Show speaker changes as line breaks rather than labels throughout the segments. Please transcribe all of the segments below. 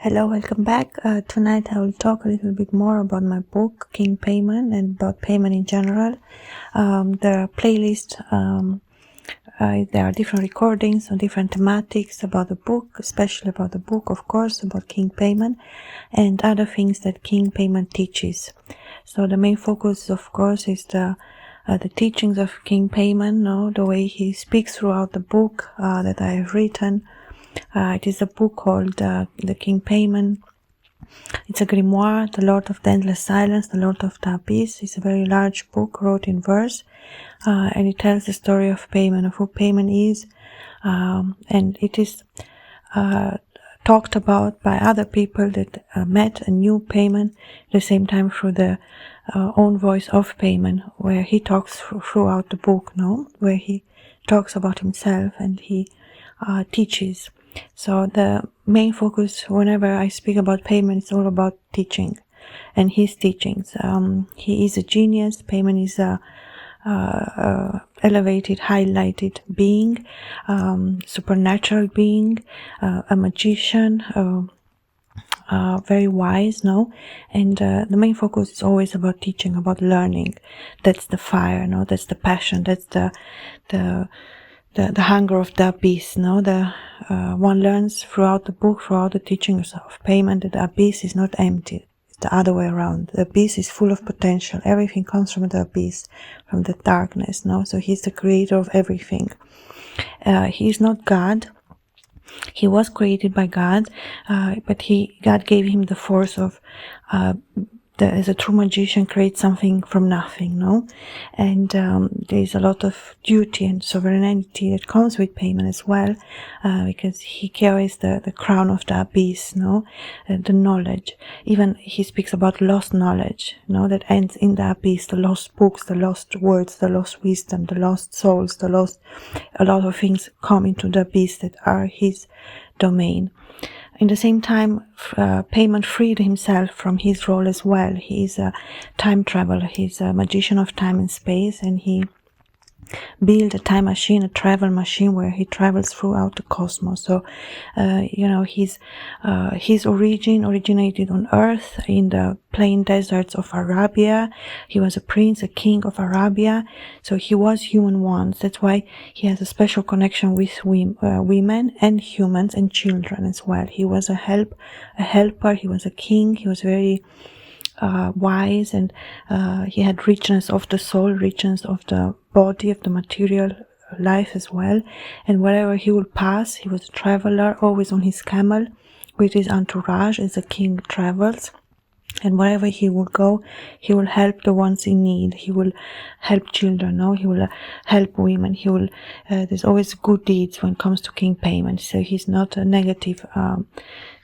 Hello, welcome back. Tonight I will talk a little bit more about my book, King Paimon, and about Paimon in general. The playlist, there are different recordings on different thematics about the book, especially about the book, of course, about King Paimon, and other things that King Paimon teaches. So the main focus, of course, is the teachings of King Paimon, the way he speaks throughout the book that I have written. It is a book called The King Paimon. It's a grimoire, The Lord of the Endless Silence, The Lord of the Abyss. It's a very large book, wrote in verse, and it tells the story of Paimon, of who Paimon is, and it is talked about by other people that met and knew Paimon at the same time through the own voice of Paimon, where he talks throughout the book, where he talks about himself and he teaches. So the main focus whenever I speak about Paimon is all about teaching and his teachings. He is a genius. Paimon is a elevated, highlighted being, supernatural being, a magician, very wise, and the main focus is always about teaching, about learning. That's the fire, that's the passion, that's the hunger of the abyss. One learns throughout the book, throughout the teachings of Paimon, that the abyss is not empty. It's the other way around. The abyss is full of potential. Everything comes from the abyss, from the darkness. So he's the creator of everything. He is not God. He was created by God, but God gave him the force of as a true magician, create something from nothing, and there is a lot of duty and sovereignty that comes with Paimon as well, because he carries the crown of the abyss, the knowledge. Even he speaks about lost knowledge, that ends in the abyss, the lost books, the lost words, the lost wisdom, the lost souls, a lot of things come into the abyss that are his domain. In the same time, Paimon freed himself from his role as well. He is a time traveler. He's a magician of time and space, and he built a time machine, a travel machine, where he travels throughout the cosmos. So, his originated on Earth in the plain deserts of Arabia. He was a prince, a king of Arabia. So he was human once. That's why he has a special connection with women and humans and children as well. He was a helper. He was a king. He was very wise, and he had richness of the soul, richness of the body, of the material life as well. And wherever he would pass, he was a traveler, always on his camel with his entourage as a king travels. And wherever he will go, he will help the ones in need. He will help children, he will help women. He will. There's always good deeds when it comes to King Paimon. So he's not a negative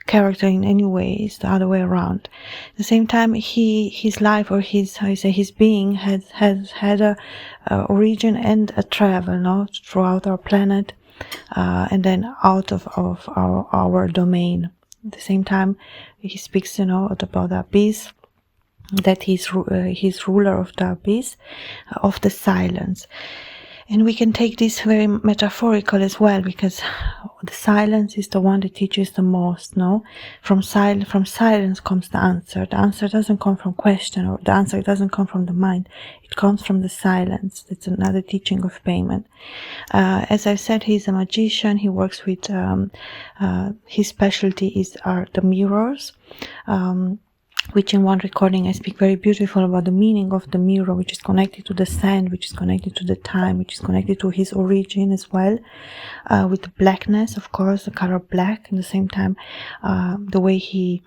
character in any way. It's the other way around. At the same time, his life, or his being has had a origin and a travel, throughout our planet, and then out of our domain. At the same time, he speaks, about the abyss, that he's ruler of the abyss, of the silence. And we can take this very metaphorical as well, because the silence is the one that teaches the most, From silence comes the answer. The answer doesn't come from question, or the answer doesn't come from the mind. It comes from the silence. It's another teaching of Paimon. As I said, he's a magician. He works with, his specialty are the mirrors, which in one recording I speak very beautiful about the meaning of the mirror, which is connected to the sand, which is connected to the time, which is connected to his origin as well, with the blackness, of course, the color black. At the same time, the way he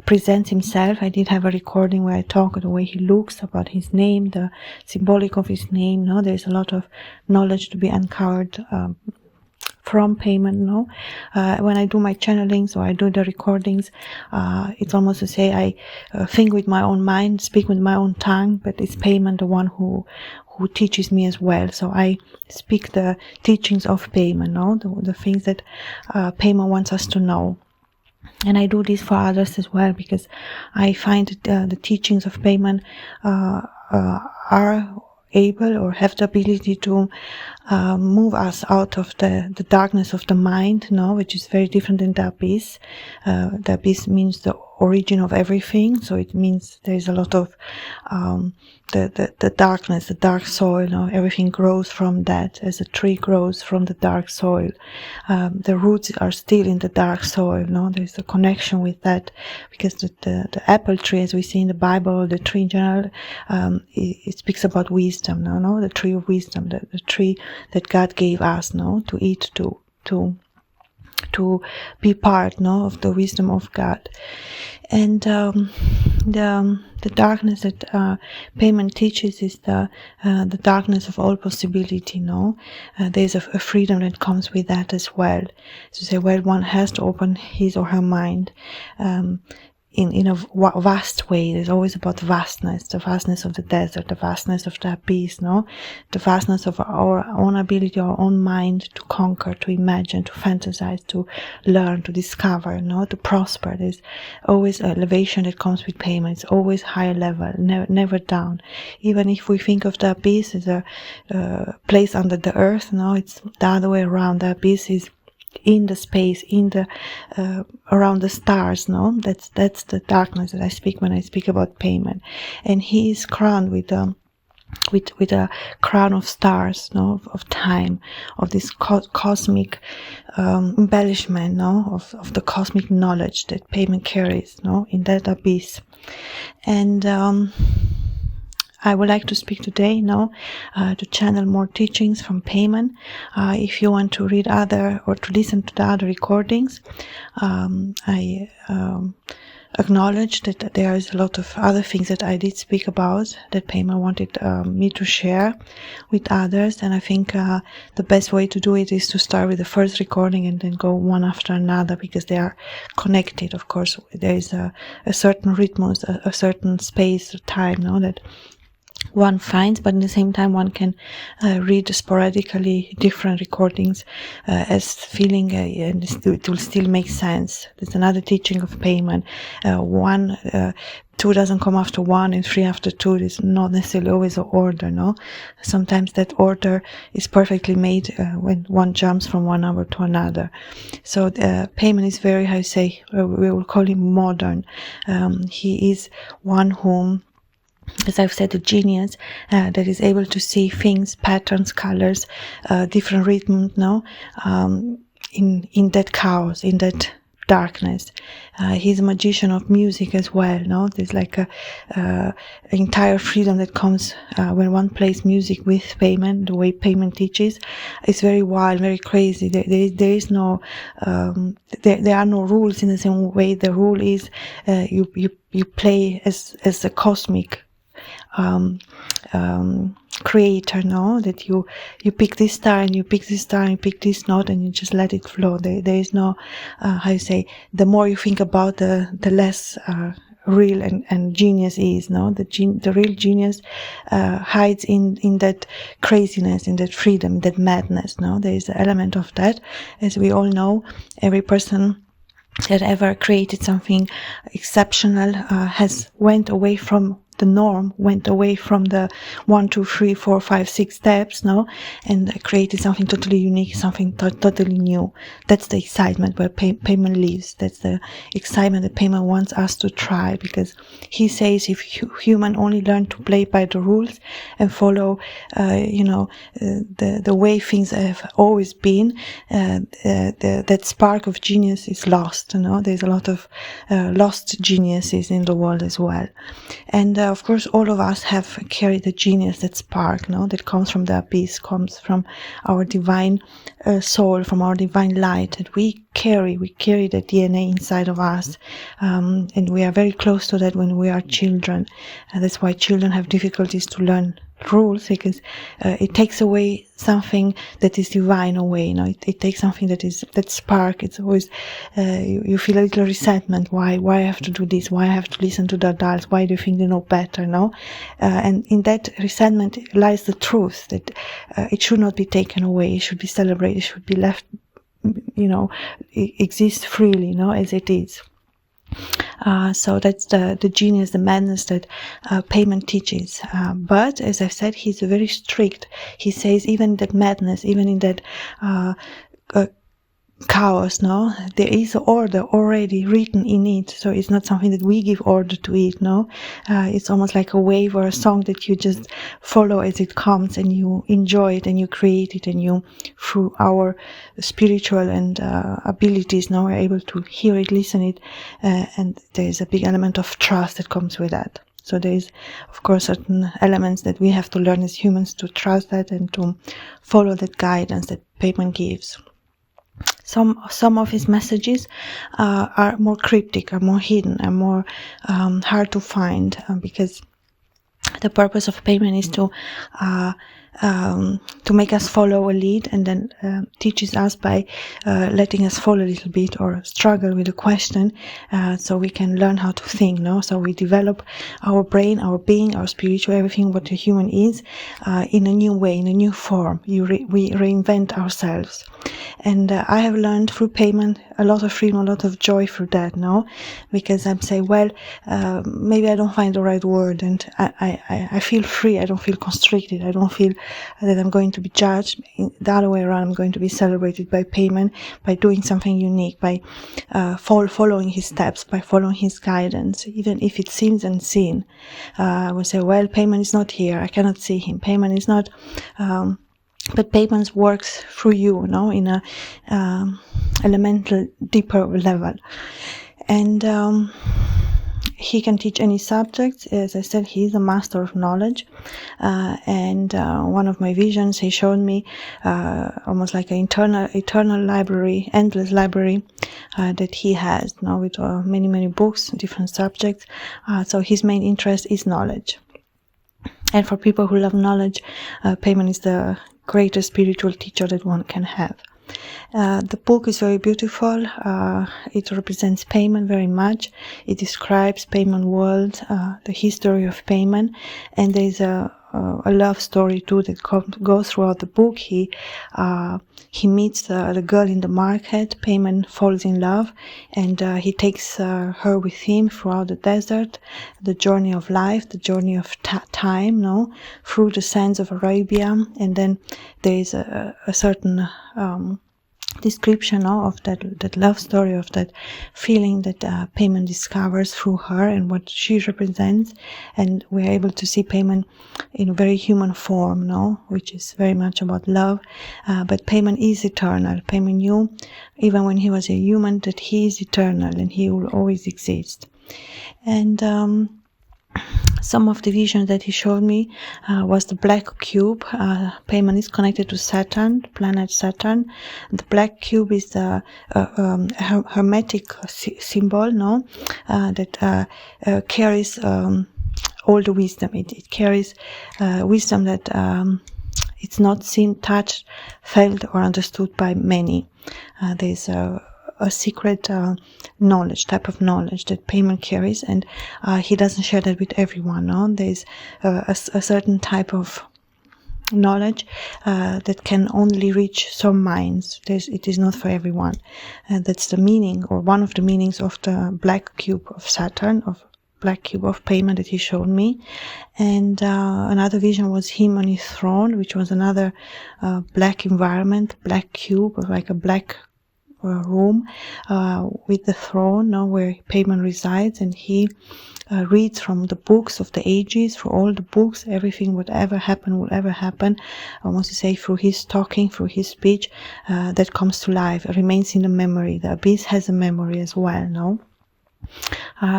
presents himself. I did have a recording where I talk the way he looks, about his name, the symbolic of his name. There's a lot of knowledge to be uncovered from Paimon. When I do my channelings, or I do the recordings, it's almost to say I think with my own mind, speak with my own tongue, but it's Paimon the one who teaches me as well. So I speak the teachings of Paimon, the things that Paimon wants us to know. And I do this for others as well, because I find the teachings of Paimon are able or have the ability to move us out of the darkness of the mind, no, which is very different than the abyss. The abyss means the origin of everything, so it means there is a lot of the darkness, the dark soil, no? Everything grows from that, as a tree grows from the dark soil. The roots are still in the dark soil, no? There's a connection with that, because the apple tree, as we see in the Bible, the tree in general, it speaks about wisdom, no? The tree of wisdom, the tree that God gave us, no? To eat, to be part, no? Of the wisdom of God. And the darkness that Paimon teaches is the darkness of all possibility, no? There's a freedom that comes with that as well. So say, well, one has to open his or her mind in a vast way. It's always about vastness, the vastness of the desert, the vastness of the abyss, no? The vastness of our own ability, our own mind to conquer, to imagine, to fantasize, to learn, to discover, no? To prosper. There's always elevation that comes with Paimon. It's always higher level, never down. Even if we think of the abyss as a place under the earth, no? It's the other way around. The abyss is in the space, in the around the stars, no? That's the darkness that I speak when I speak about Paimon. And he is crowned with a crown of stars, no? Of time, of this cosmic embellishment, no? Of the cosmic knowledge that Paimon carries, no? In that abyss. And I would like to speak today, to channel more teachings from Paimon. If you want to read other or to listen to the other recordings, I acknowledge that there is a lot of other things that I did speak about that Paimon wanted me to share with others, and I think the best way to do it is to start with the first recording and then go one after another, because they are connected. Of course, there is a certain rhythm, a certain space, time, that one finds, but at the same time one can read sporadically different recordings as feeling, and it will still make sense. There's another teaching of Paimon. Two doesn't come after one and three after two. It's not necessarily always an order, no? Sometimes that order is perfectly made when one jumps from one hour to another. So Paimon is very, how you say, we will call him modern. He is one whom, as I've said, a genius that is able to see things, patterns, colors, different rhythms, in that chaos, in that darkness. He's a magician of music as well, There's like a entire freedom that comes when one plays music with Paimon, the way Paimon teaches. It's very wild, very crazy. There is no, there are no rules in the same way. The rule is you play as a cosmic creator, that you pick this star and you pick this star and you pick this note and you just let it flow. There is no how you say, the more you think about the less real and genius is, the real genius hides in that craziness, in that freedom, in that madness. There is an element of that. As we all know, every person that ever created something exceptional has went away from the norm, went away from the 1, 2, 3, 4, 5, 6 steps, and created something totally unique, something totally new. That's the excitement where Paimon lives. That's the excitement that Paimon wants us to try, because he says if human only learn to play by the rules and follow, the way things have always been, that spark of genius is lost. There's a lot of lost geniuses in the world as well. And of course, all of us have carried the genius, that spark, that comes from the abyss, comes from our divine soul, from our divine light that we carry. We carry the DNA inside of us, and we are very close to that when we are children. And that's why children have difficulties to learn rules, because it takes away something that is divine away. It takes something that spark. It's always you feel a little resentment. Why I have to do this? Why I have to listen to the adults? Why do you think they know better? And in that resentment lies the truth that it should not be taken away. It should be celebrated. It should be left, exist freely, as it is. So that's the genius, the madness that Paimon teaches. But as I've said, he's very strict. He says even that madness, even in that chaos, no, there is order already written in it. So it's not something that we give order to it, no. It's almost like a wave or a song that you just follow as it comes, and you enjoy it, and you create it, and you, through our spiritual and abilities, now we're able to hear it, listen it, and there is a big element of trust that comes with that. So there is, of course, certain elements that we have to learn as humans to trust that and to follow that guidance that Paimon gives. Some of his messages are more cryptic, are more hidden, are more hard to find, because the purpose of Paimon is to make us follow a lead, and then teaches us by letting us fall a little bit or struggle with a question, so we can learn how to think, no? So we develop our brain, our being, our spiritual, everything what a human is, in a new way, in a new form. We reinvent ourselves. And I have learned through Paimon a lot of freedom, a lot of joy through that, no? Because I'm saying, well, maybe I don't find the right word, and I feel free, I don't feel constricted, I don't feel that I'm going to be judged. The other way around, I'm going to be celebrated by Paimon by doing something unique, by following his steps, by following his guidance, even if it seems unseen. I will say, well, Paimon is not here, I cannot see him. Paimon is not... but Paimon works through you, no, in a elemental, deeper level, and he can teach any subject. As I said, he is a master of knowledge, and one of my visions, he showed me almost like an eternal library, endless library that he has, now with many books, different subjects. So his main interest is knowledge, and for people who love knowledge, Paimon is the greatest spiritual teacher that one can have. The book is very beautiful. It represents Paimon very much. It describes Paimon world, the history of Paimon, and there's a love story too that goes throughout the book. He meets the girl in the market. Paimon falls in love, and he takes her with him throughout the desert, the journey of life, the journey of time, no, through the sands of Arabia. And then there is a certain description of that love story, of that feeling that Paimon discovers through her and what she represents, and we're able to see Paimon in a very human form, no, which is very much about love. But Paimon is eternal. Paimon knew, even when he was a human, that he is eternal and he will always exist. And some of the visions that he showed me was the black cube. Paimon is connected to Saturn, the planet Saturn. The black cube is the hermetic symbol, no, that carries all the wisdom. It carries wisdom that it's not seen, touched, felt, or understood by many. There's a secret knowledge, type of knowledge that Paimon carries, and he doesn't share that with everyone. No? There's a certain type of knowledge that can only reach some minds. It is not for everyone. That's the meaning, or one of the meanings of the black cube of Saturn, of black cube of Paimon that he showed me. And another vision was him on his throne, which was another black environment, black cube, like a black room with the throne, where Paimon resides, and he reads from the books of the ages, for all the books, everything, whatever happened, will ever happen. I want to say through his talking, through his speech, that comes to life, remains in the memory. The abyss has a memory as well, no?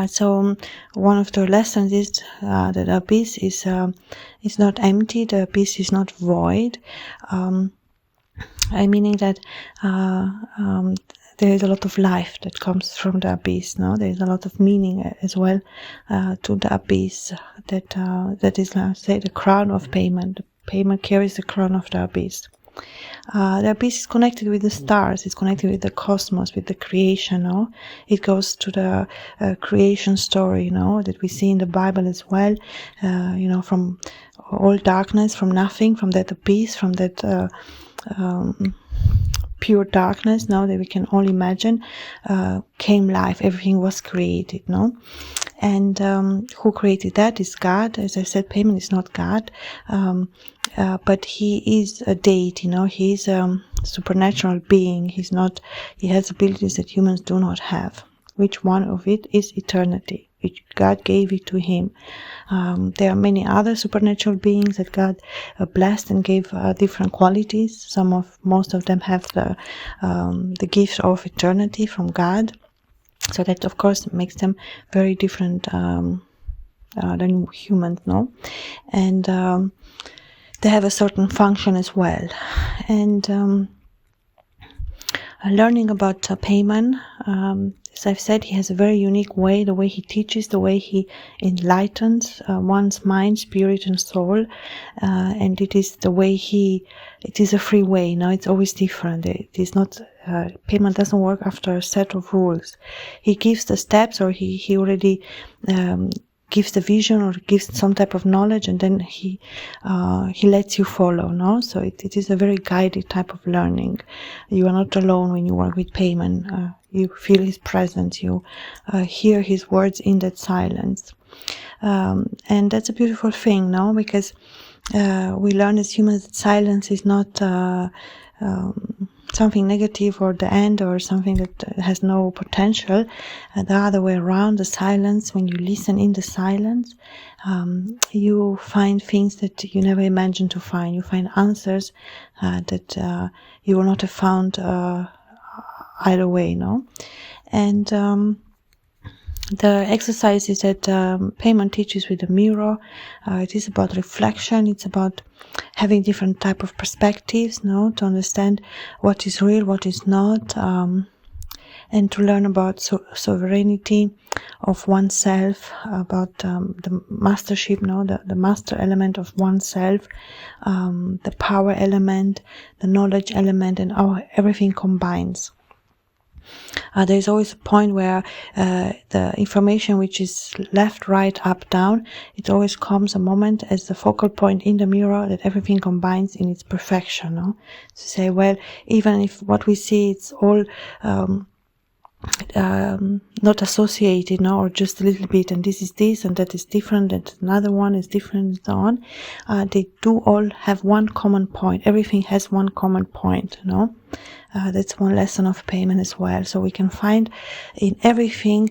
So one of the lessons is that the abyss is not empty, the abyss is not void. Meaning that there is a lot of life that comes from the abyss. No, there is a lot of meaning as well to the abyss. That is, let's say, the crown of Paimon. Paimon carries the crown of the abyss. The abyss is connected with the stars. It's connected with the cosmos, with the creation. No, it goes to the creation story. No, that we see in the Bible as well. From all darkness, from nothing, from that abyss, from that pure darkness, now that we can all imagine, came life. Everything was created, no? And who created that is God. As I said, Paimon is not God, but he is a deity, you know. He is a supernatural being. He has abilities that humans do not have. Which one of it is eternity, which God gave it to him. There are many other supernatural beings that God blessed and gave different qualities. Most of them have the gift of eternity from God. So that, of course, makes them very different than humans, no? And they have a certain function as well. And learning about Paimon, as I've said, he has a very unique way, the way he teaches, the way he enlightens one's mind, spirit, and soul. And it is the way it is a free way, no? It's always different. It is not, Paimon doesn't work after a set of rules. He gives the steps, or he already gives the vision or gives some type of knowledge, and then he lets you follow, no? So it is a very guided type of learning. You are not alone when you work with Paimon. You feel his presence, you hear his words in that silence. And that's a beautiful thing, no? Because we learn as humans that silence is not something negative or the end or something that has no potential. The other way around, the silence, when you listen in the silence, you find things that you never imagined to find. You find answers that you will not have found either way, no? And the exercises that Paimon teaches with the mirror, it is about reflection. It's about having different type of perspectives, no, to understand what is real, what is not, and to learn about sovereignty of oneself, about the mastership, no, the master element of oneself, the power element, the knowledge element, and how everything combines. There's always a point where the information which is left, right, up, down, it always comes a moment as the focal point in the mirror that everything combines in its perfection, no? To say, well, even if what we see, it's all not associated, no, or just a little bit, and this is this, and that is different, and another one is different, and so on. They do all have one common point. Everything has one common point, no? That's one lesson of Paimon as well. So we can find in everything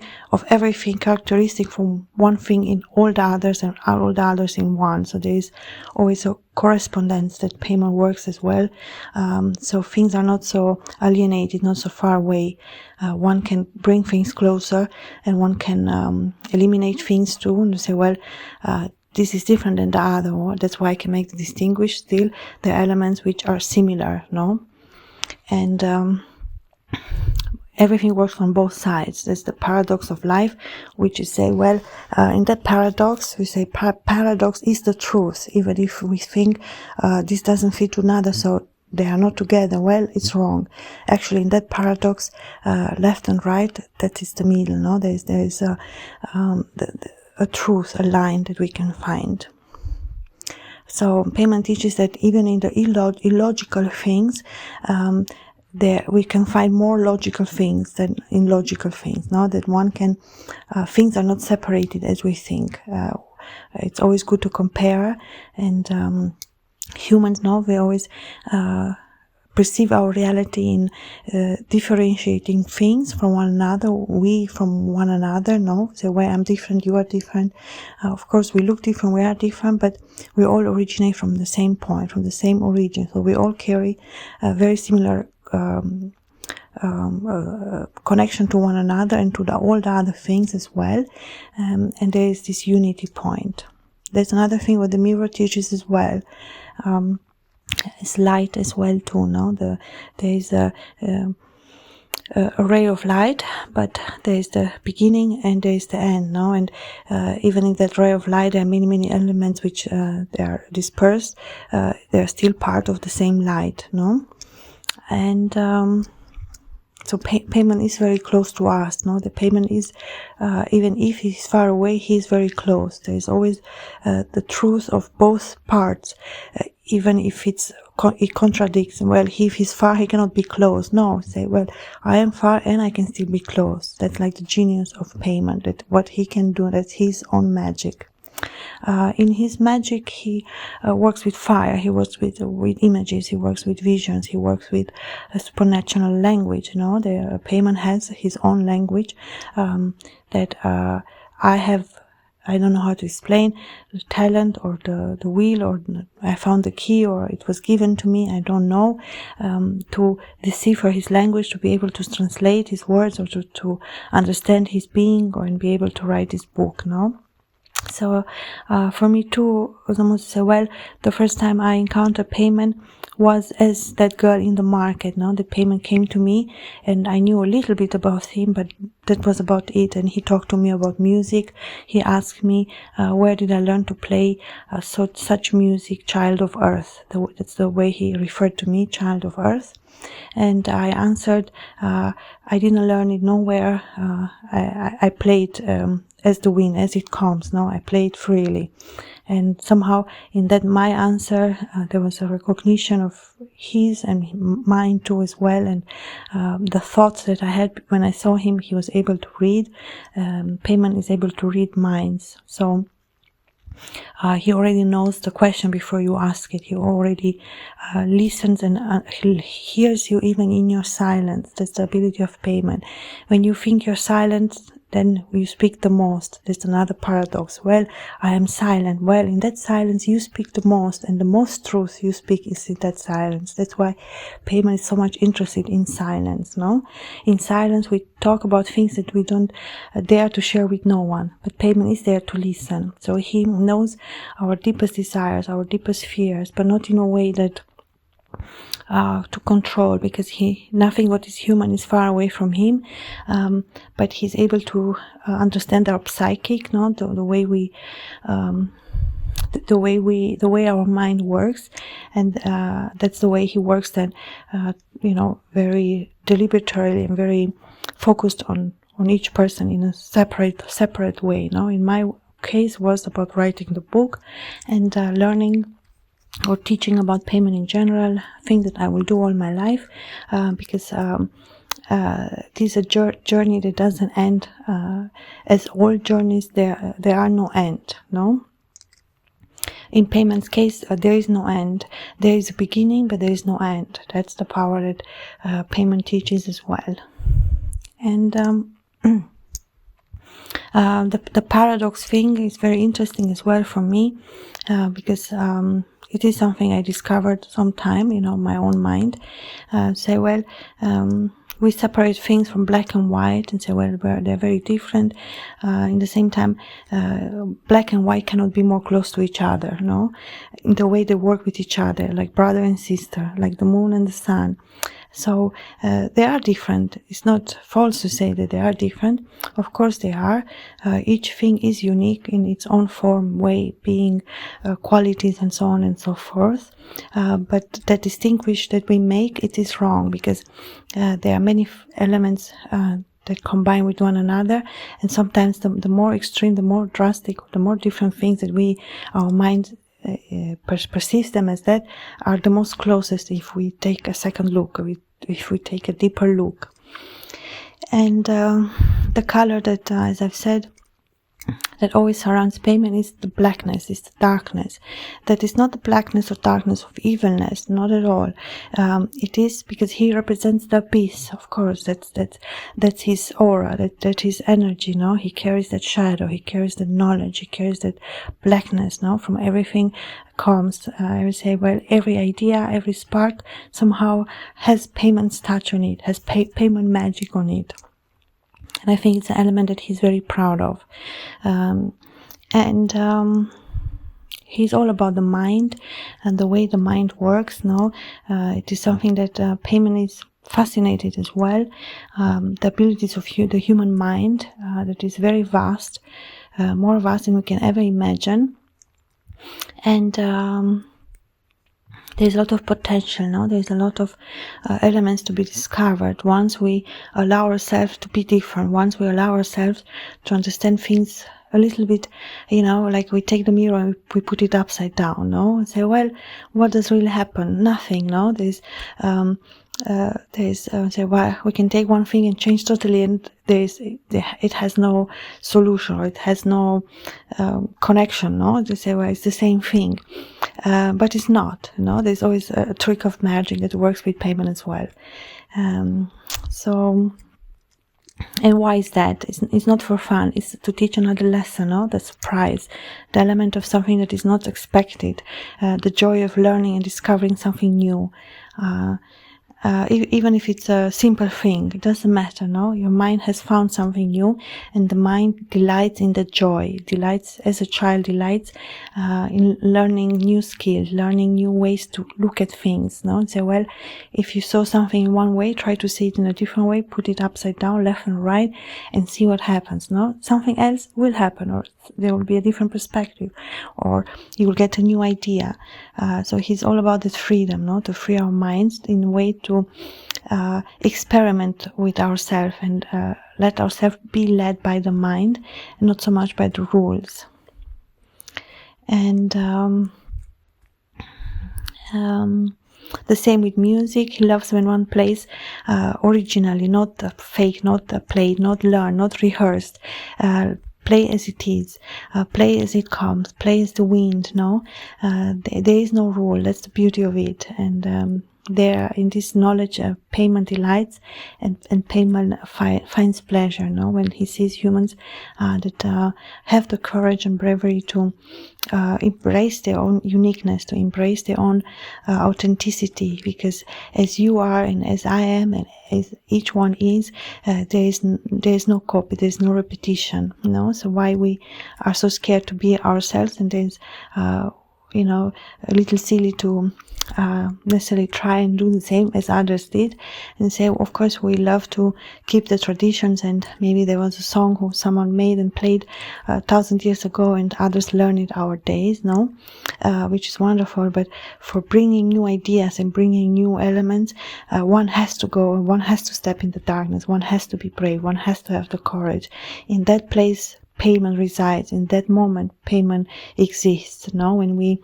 characteristic from one thing in all the others, and all the others in one. So there is always a correspondence that Paimon works as well. So things are not so alienated, not so far away. One can bring things closer, and one can eliminate things too, and say, well, this is different than the other. That's why I can make the distinguish still the elements which are similar, no? And everything works on both sides. That's the paradox of life, which is say, well, in that paradox, we say paradox is the truth, even if we think this doesn't fit to another, so they are not together. Well, it's wrong. Actually, in that paradox, left and right, that is the middle, no? There is a truth, a line that we can find. So Paimon teaches that even in the illogical things, we can find more logical things than illogical things. No, that one can, things are not separated as we think. It's always good to compare, and humans, no, we always perceive our reality in differentiating things from one another, we from one another, no? So where I'm different, you are different. Of course, we look different, we are different, but we all originate from the same point, from the same origin. So we all carry a very similar connection to one another and to all the other things as well. And there is this unity point. There's another thing what the mirror teaches as well. It's light as well too, no? There is a ray of light, but there is the beginning and there is the end, no? And even in that ray of light, there are many elements which they are dispersed. They are still part of the same light, no? And so Paimon is very close to us, no? The Paimon is, even if he's far away, he is very close. There is always the truth of both parts, even if it's it contradicts. Well, if he's far, he cannot be close. No, say, well, I am far and I can still be close. That's like the genius of Paimon, that what he can do, that's his own magic. In his magic, he works with fire, he works with images, he works with visions, he works with a supernatural language. You know, Paimon has his own language that I don't know how to explain, the talent or the will, or I found the key, or it was given to me, I don't know, to decipher his language, to be able to translate his words, or to understand his being, or and be able to write his book, no? So for me too, I was almost say, well, the first time I encountered Paimon was as that girl in the market. No, the Paimon came to me, and I knew a little bit about him, but that was about it. And he talked to me about music. He asked me where did I learn to play such music, child of earth. That's the way he referred to me, child of earth. And I answered, I didn't learn it nowhere. I played as the wind, as it comes. No, I played freely. And somehow in that my answer, there was a recognition of his and mine too as well. And the thoughts that I had when I saw him, he was able to read. Paimon is able to read minds. So he already knows the question before you ask it. He already listens, and he hears you even in your silence. That's the ability of Paimon. When you think you're silent, then you speak the most. There's another paradox. Well, I am silent. Well, in that silence you speak the most, and the most truth you speak is in that silence. That's why Paimon is so much interested in silence, no? In silence we talk about things that we don't dare to share with no one, but Paimon is there to listen. So he knows our deepest desires, our deepest fears, but not in a way that to control, because nothing what is human is far away from him, but he's able to understand our psychic, no, the way our mind works, and that's the way he works. Then, very deliberately and very focused on each person in a separate way. No, in my case was about writing the book and learning or teaching about Paimon in general, thing that I will do all my life, because this is a journey that doesn't end. As all journeys, there are no end, no? In Paimon's case, there is no end. There is a beginning, but there is no end. That's the power that Paimon teaches as well. And the paradox thing is very interesting as well for me, because it is something I discovered sometime, my own mind. We separate things from black and white and say, well, they're very different. In the same time, black and white cannot be more close to each other, no? In the way they work with each other, like brother and sister, like the moon and the sun. So they are different. It's not false to say that they are different. Of course they are. Each thing is unique in its own form, way, being, qualities, and so on and so forth. But the distinguish that we make, it is wrong, because there are many elements that combine with one another, and sometimes the more extreme, the more drastic, the more different things that our mind perceives them as, that are the most closest if we take a second look, or if we take a deeper look. And the color that, as I've said, that always surrounds Paimon is the blackness, is the darkness. That is not the blackness or darkness of evilness, not at all. It is because he represents the abyss. Of course, that's his aura, that's his energy. No, he carries that shadow, he carries that knowledge, he carries that blackness. No, from everything comes. I would say, well, every idea, every spark somehow has Paimon's touch on it, has Paimon magic on it. And I think it's an element that he's very proud of. He's all about the mind and the way the mind works. No, it is something that Paimon is fascinated as well. The abilities of the human mind, that is very vast, more vast than we can ever imagine. And there's a lot of potential, no? There's a lot of elements to be discovered once we allow ourselves to be different, once we allow ourselves to understand things a little bit, like we take the mirror and we put it upside down, no, and say, well, what does really happen? Nothing, no. Say, well, we can take one thing and change totally, and it has no solution, or it has no connection, no. They say, well, it's the same thing, but it's not, there's always a trick of magic that works with Paimon as well. And why is that? It's not for fun. It's to teach another lesson, no? The surprise, the element of something that is not expected, the joy of learning and discovering something new. Even if it's a simple thing, it doesn't matter, no? Your mind has found something new, and the mind delights in the joy, delights as a child, delights in learning new skills, learning new ways to look at things, no? And say, well, if you saw something in one way, try to see it in a different way, put it upside down, left and right, and see what happens, no? Something else will happen, or there will be a different perspective, or you will get a new idea. So he's all about this freedom, no? To free our minds in a way to experiment with ourselves and let ourselves be led by the mind and not so much by the rules. And the same with music. He loves when one plays originally, not fake, not played, not learned, not rehearsed. Play as it is, play as it comes, play as the wind, no? There is no rule. That's the beauty of it. And there, in this knowledge, Paimon delights, and Paimon finds pleasure, no? When he sees humans that have the courage and bravery to embrace their own uniqueness, to embrace their own authenticity, because as you are and as I am and as each one is, there is no copy, there is no repetition, So why we are so scared to be ourselves, and there's a little silly to necessarily try and do the same as others did, and say, of course, we love to keep the traditions, and maybe there was a song who someone made and played 1,000 years ago, and others learn it our days, which is wonderful. But for bringing new ideas and bringing new elements, one has to go, one has to step in the darkness, one has to be brave, one has to have the courage. In that place, Paimon resides. In that moment, Paimon exists. When we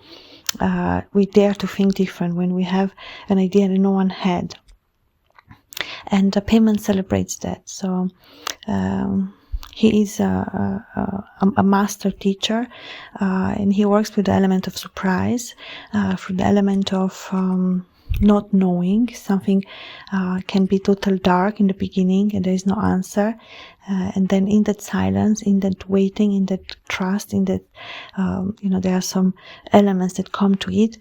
dare to think different, when we have an idea that no one had, and Paimon celebrates that. So he is a master teacher, and he works with the element of surprise, through the element of not knowing. Something can be total dark in the beginning and there is no answer, and then in that silence, in that waiting, in that trust, in that there are some elements that come to it,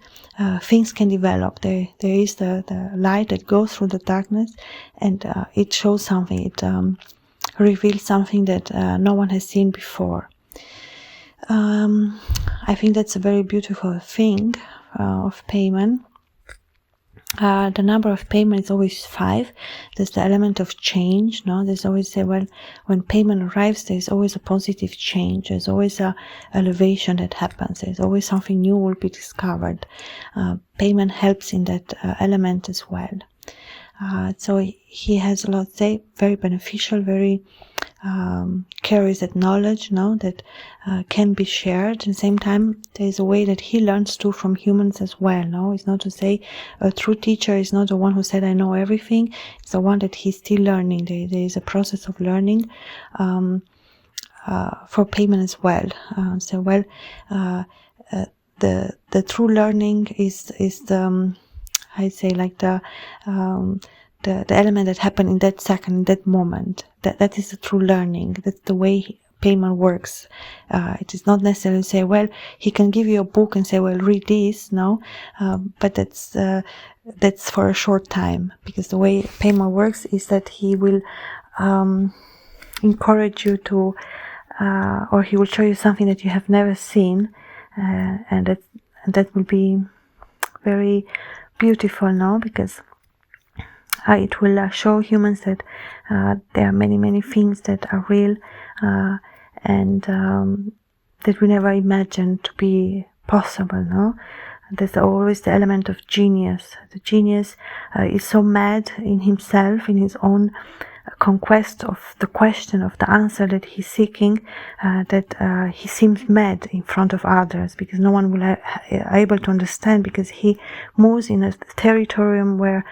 things can develop. There is the light that goes through the darkness, and it shows something, it reveals something that no one has seen before. I think that's a very beautiful thing of Paimon. The number of Paimon is always 5. There's the element of change. There's always when Paimon arrives, there's always a positive change. There's always a elevation that happens. There's always something new will be discovered. Paimon helps in that element as well. So he has a lot to say, very beneficial, very carries that knowledge, that can be shared. At the same time, there is a way that he learns too from humans as well. It's not to say a true teacher is not the one who said, I know everything. It's the one that he's still learning. There is a process of learning for Paimon as well. The true learning is the I say like the element that happened in that second, in that moment. That is the true learning. That's the way Paimon works. It is not necessarily say, well, he can give you a book and say, well, read this. No, but that's for a short time, because the way Paimon works is that he will encourage you to, or he will show you something that you have never seen, and that will be very beautiful, because it will show humans that there are many things that are real, and that we never imagined to be possible. There's always the element of genius. The genius is so mad in himself, in his own conquest of the question, of the answer that he's seeking, that he seems mad in front of others, because no one will able to understand, because he moves in a territorium where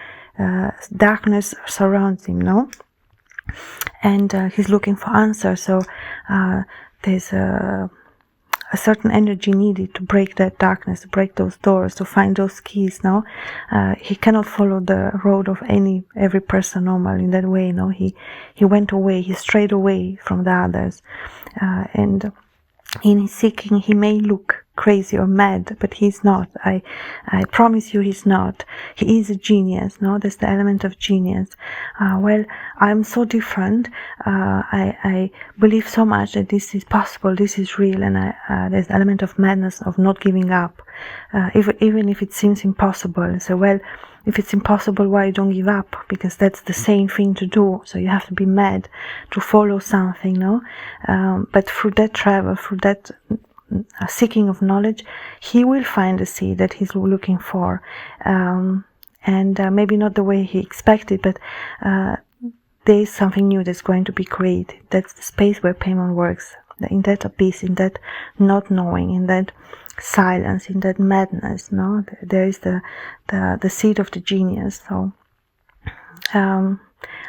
darkness surrounds him, no? And he's looking for answers. So there's a certain energy needed to break that darkness, to break those doors, to find those keys. No, he cannot follow the road of every person normal in that way. No, he went away. He strayed away from the others, and in his seeking, he may look crazy or mad, but he's not. I promise you, he's not. He is a genius. No, there's the element of genius. Well, I'm so different. I believe so much that this is possible, this is real, and there's the element of madness, of not giving up, even if it seems impossible. So, well, if it's impossible, why don't give up? Because that's the same thing to do. So you have to be mad to follow something, no? But through that travel, through that seeking of knowledge, he will find the seed that he's looking for, and maybe not the way he expected, but there is something new that's going to be created. That's the space where Paimon works, in that abyss, in that not knowing, in that silence, in that madness. No, there is the seed of the genius. So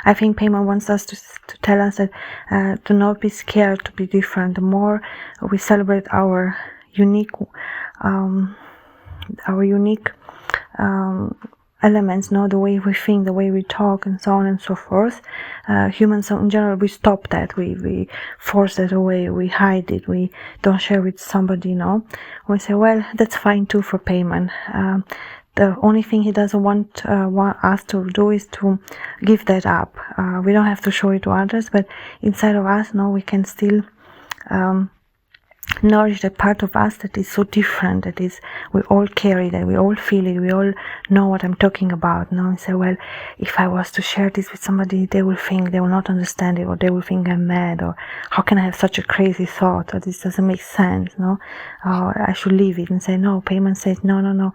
I think Paimon wants us to tell us that do not be scared to be different. The more we celebrate our unique elements, no, the way we think, the way we talk, and so on and so forth. Humans in general, we stop that, we force that away, we hide it, we don't share with somebody, no. We say, well, that's fine too for Paimon. The only thing he doesn't want us to do is to give that up. We don't have to show it to others, but inside of us, no, we can still nourish that part of us that is so different, that is, we all carry that, we all feel it, we all know what I'm talking about. Now and say, well, if I was to share this with somebody, they will not understand it, or they will think I'm mad, or how can I have such a crazy thought, or this doesn't make sense, no? I should leave it and say, no. Paimon says, no.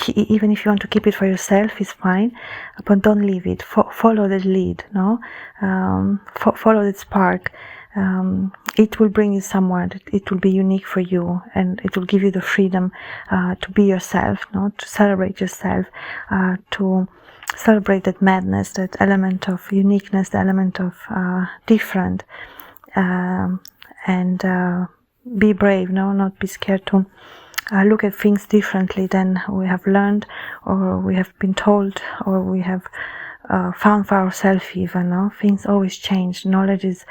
Even if you want to keep it for yourself, it's fine, but don't leave it. Follow that lead, no? Follow that spark. It will bring you somewhere. It will be unique for you, and it will give you the freedom to be yourself, no? To celebrate yourself, to celebrate that madness, that element of uniqueness, the element of different, and be brave, no? Not be scared to look at things differently than we have learned, or we have been told, or we have found for ourselves even, no? Things always change. Knowledge is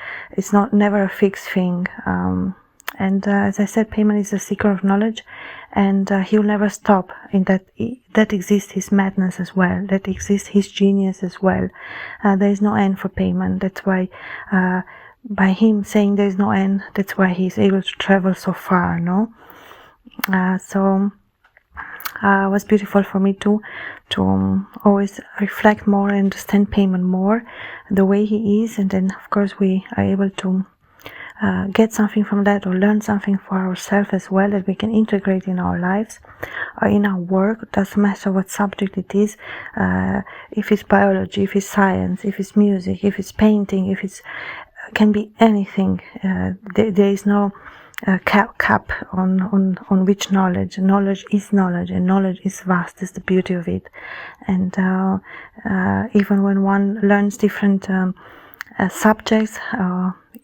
never a fixed thing. And as I said, Paimon is a seeker of knowledge, and he will never stop in that. That exists his madness as well. That exists his genius as well. There is no end for Paimon. That's why, by him saying there is no end, that's why he is able to travel so far, no? So it was beautiful for me to always reflect more and understand Paimon more, the way he is, and then of course we are able to get something from that, or learn something for ourselves as well, that we can integrate in our lives or in our work. It doesn't matter what subject it is, if it's biology, if it's science, if it's music, if it's painting, if it's can be anything. There is no cap on which knowledge. Knowledge is knowledge, and knowledge is vast. That's the beauty of it. And even when one learns different subjects,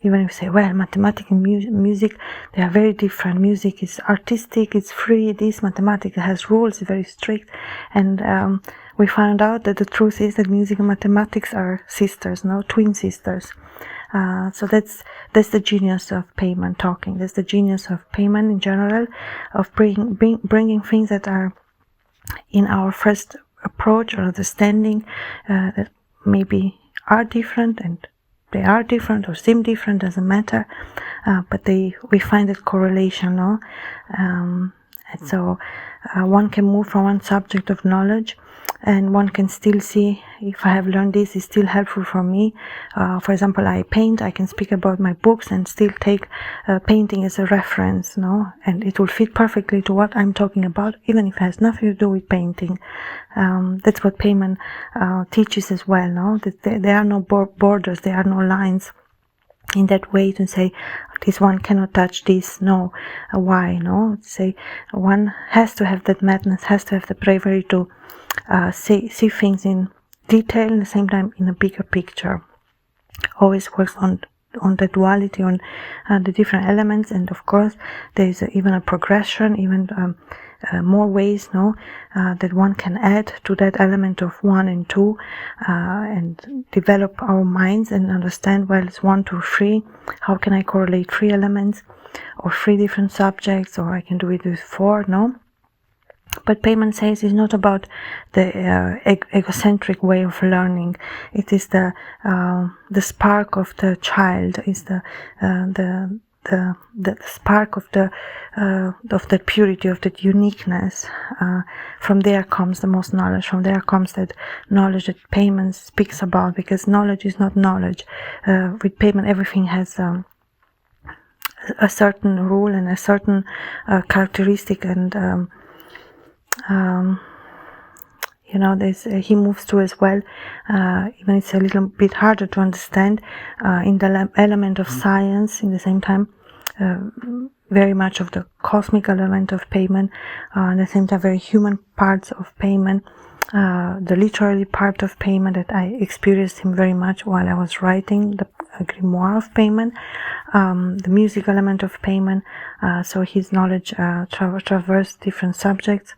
even if you say, well, mathematics and music, they are very different. Music is artistic, it's free. This mathematics has rules, it's very strict. And we found out that the truth is that music and mathematics are sisters, no, twin sisters. So that's the genius of Paimon talking. That's the genius of Paimon in general, of bringing things that are in our first approach or understanding that maybe are different, and they are different or seem different, doesn't matter, but we find that correlation, no? So one can move from one subject of knowledge, and one can still see, if I have learned this, it's still helpful for me. For example, I paint, I can speak about my books and still take painting as a reference, no? And it will fit perfectly to what I'm talking about, even if it has nothing to do with painting. That's what Paimon teaches as well, no? That there are no borders, there are no lines in that way to say this one cannot touch this. No. Why? No, say one has to have that madness, has to have the bravery to see things in detail, and at the same time in a bigger picture. Always works on the duality, on the different elements, and of course there is even a progression, even more ways, no, that one can add to that element of 1 and 2, and develop our minds and understand, well, it's 1, 2, 3. How can I correlate 3 elements or 3 different subjects, or I can do it with 4, no? But Paimon says it's not about the egocentric way of learning. It is the spark of the child, is the spark of the purity, of that uniqueness. From there comes the most knowledge. From there comes that knowledge that Paimon speaks about, because knowledge is not knowledge. With Paimon, everything has a certain rule and a certain characteristic, and you know, he moves to as well, even it's a little bit harder to understand, in the element of science, in the same time very much of the cosmic element of Paimon, at the same time very human parts of Paimon, the literary part of Paimon that I experienced him very much while I was writing the grimoire of Paimon, the music element of Paimon, so his knowledge traverses different subjects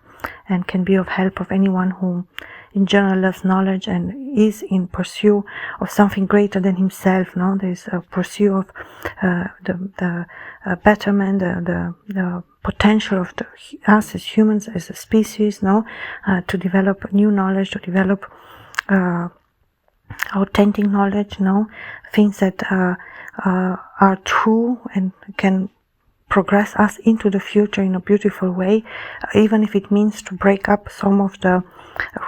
and can be of help of anyone who in general loves knowledge and is in pursuit of something greater than himself. No, there's a pursuit of the betterment, the potential of us as humans, as a species, no, to develop new knowledge, to develop authentic knowledge, no, things that are true and can progress us into the future in a beautiful way, even if it means to break up some of the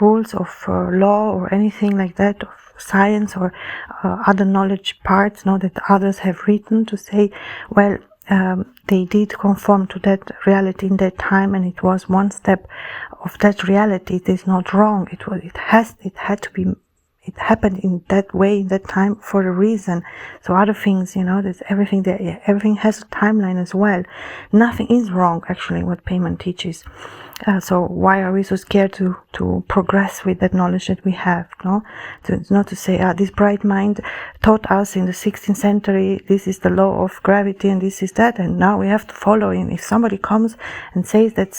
rules of law or anything like that, of science or other knowledge parts, no, that others have written, to say, well, they did conform to that reality in that time, and it was one step of that reality. It is not wrong. It had to be. It happened in that way, in that time, for a reason. So other things, you know, there's everything there. Everything has a timeline as well. Nothing is wrong, actually, what Paimon teaches. So why are we so scared to progress with that knowledge that we have? No, it's not to say, this bright mind taught us in the 16th century, this is the law of gravity and this is that, and now we have to follow it. If somebody comes and says that,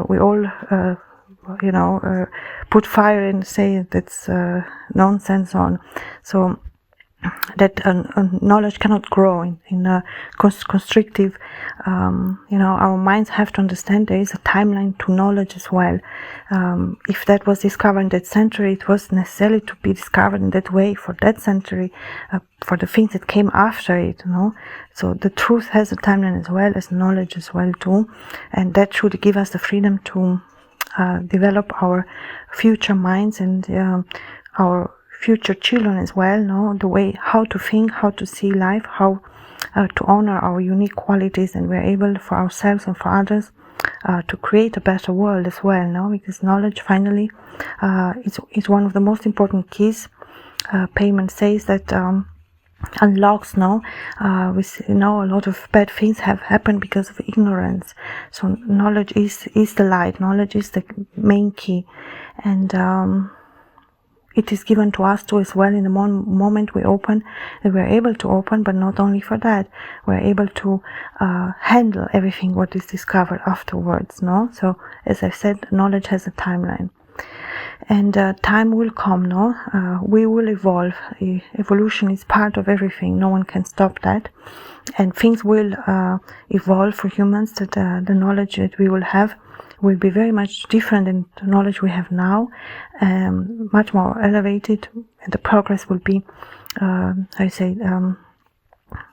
we all put fire and say that's nonsense on. So that knowledge cannot grow in a constrictive, our minds have to understand there is a timeline to knowledge as well. If that was discovered in that century, it was necessary to be discovered in that way for that century, for the things that came after it, So the truth has a timeline as well as knowledge as well too, and that should give us the freedom to develop our future minds and our future children as well, the way how to think, how to see life, how to honor our unique qualities, and we're able for ourselves and for others to create a better world as well, because knowledge finally is one of the most important keys. Paimon says that unlocks we know a lot of bad things have happened because of ignorance. So knowledge is the light, knowledge is the main key, and it is given to us too as well. In the moment we open, that we're able to open, but not only for that, we're able to handle everything what is discovered afterwards. So as I said, knowledge has a timeline. And time will come, we will evolve. Evolution is part of everything. No one can stop that. And things will evolve for humans, that the knowledge that we will have will be very much different than the knowledge we have now, much more elevated, and the progress will be,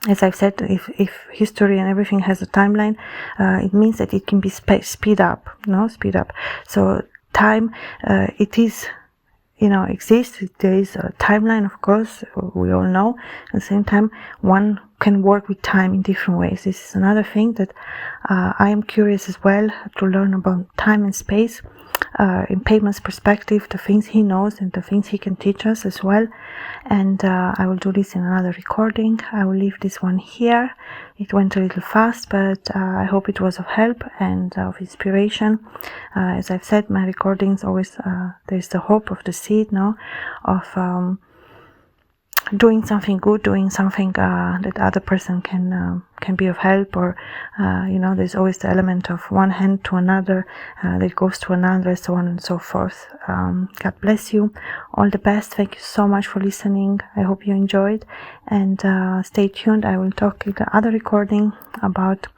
as I've said, if history and everything has a timeline, it means that it can be speed up. So time, it is, exists. There is a timeline, of course, we all know. At the same time, one can work with time in different ways. This is another thing that I am curious as well to learn about time and space, in Paimon's perspective, the things he knows and the things he can teach us as well. And I will do this in another recording. I will leave this one here. It went a little fast, but I hope it was of help and of inspiration. As I've said, my recordings always, there's the hope of the seed, of doing something good, doing something that other person can be of help, or there's always the element of one hand to another that goes to another, so on and so forth. God bless you, all the best. Thank you so much for listening. I hope you enjoyed, and stay tuned. I will talk in the other recording about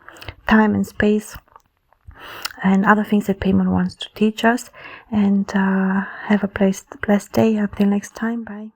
time and space and other things that Paimon wants to teach us. And have a blessed day. Until next time, bye.